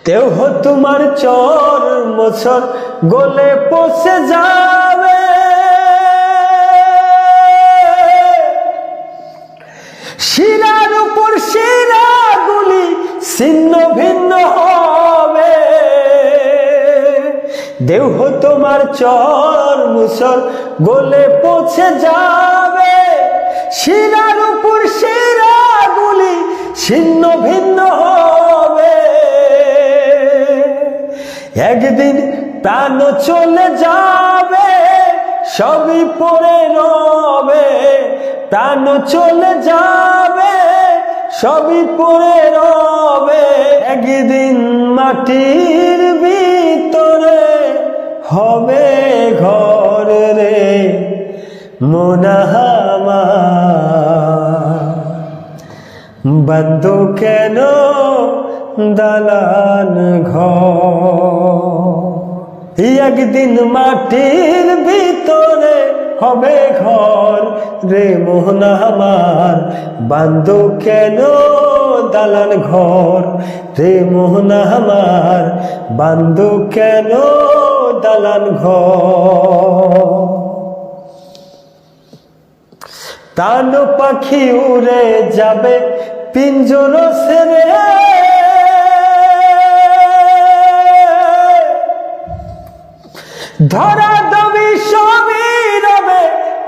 দেহ তোমার চর মোছর গলে পচে যাবে, শিরার উপর শিরাগুলি ছিন্ন ভিন্ন হবে। দেহ তোমার চর মোছর গলে পচে যাবে, শিরার উপর শিরাগুলি ছিন্ন ভিন্ন হবে। একদিন প্রাণ চলে যাবে, সবই পড়ে রবে। প্রাণ চলে যাবে, সবই পড়ে রবে। একদিন মাটির ভিতরে হবে ঘর রে মোনাহামা, বন্ধ কেন দালান ঘর। একদিন মাটির ভিতরে হবে ঘর রে মোহনা আমার, বান্ধ কেন দালান ঘর রে মোহনা আমার, বান্ধ কেন দালান ঘর। প্রাণ পাখি উড়ে যাবে পিঞ্জর ছেড়ে, ধরা দবি সবই রবে,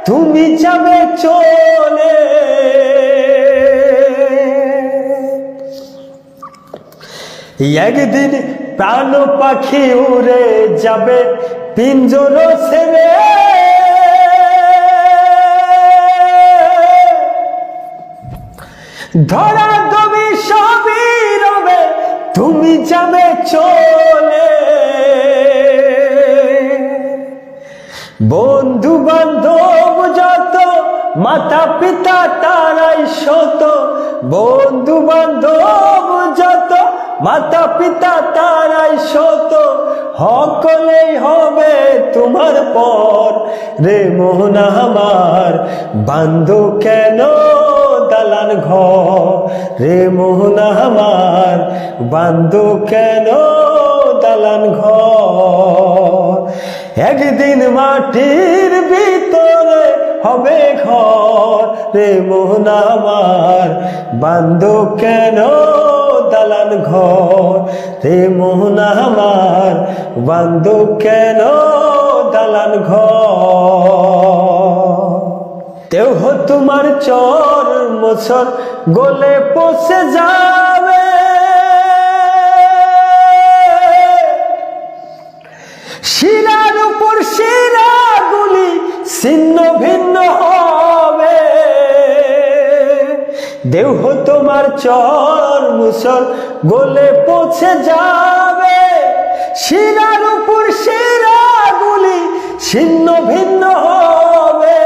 তুমি যাবে চলে। একদিন প্রাণ পাখি উড়ে যাবে পিঞ্জর ছেড়ে, ধরা দবি সবই রবে, তুমি যাবে চলে। বন্ধু বান্ধব যত, মাতা পিতা তারাই শত। বন্ধু বান্ধব যত, মাতা পিতা তারাই শত। সকলেই হবে তোমার পর রে মোহনা আমার, বান্ধ কেন দালান ঘর রে মোহনা আমার, বান্ধ কেন দালান ঘর। একদিন মাটির ভিতরে হবে ঘর রে মোহনা আমার, বান্ধ কেন দালান ঘর রে মোহনা আমার, বান্ধ কেন দালান ঘর। দেহ তোমার চর মোছর গলে পচে যাবে, শিরার উপর শিরাগুলি ছিন্ন ভিন্ন হবে। দেহ তোমার চর মোছর গলে পচে যাবে, শিরার উপর শিরাগুলি ছিন্ন ভিন্ন হবে।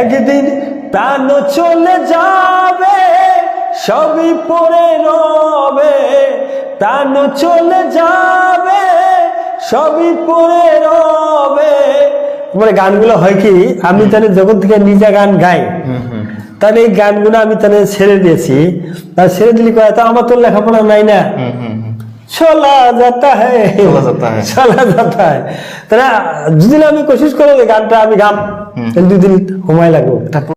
একদিন প্রাণ চলে যাবে, সবই পড়ে রবে। প্রাণ চলে যাবে, সবই পড়ে রবে। মানে গানগুলো হয় কি, আমি তাহলে যখন থেকে নিজে গান গাই, তাহলে এই গানগুলো আমি তাহলে ছেড়ে দিয়েছি। তার ছেড়ে দিলি তো আমার তো লেখাপড়া নাই না, চলা যাতা হ্যাঁ, চলা যাতা হ্যাঁ। তাহলে যদি আমি কোশিশ করে গানটা আমি গাম, 2 দিন সময় লাগবে।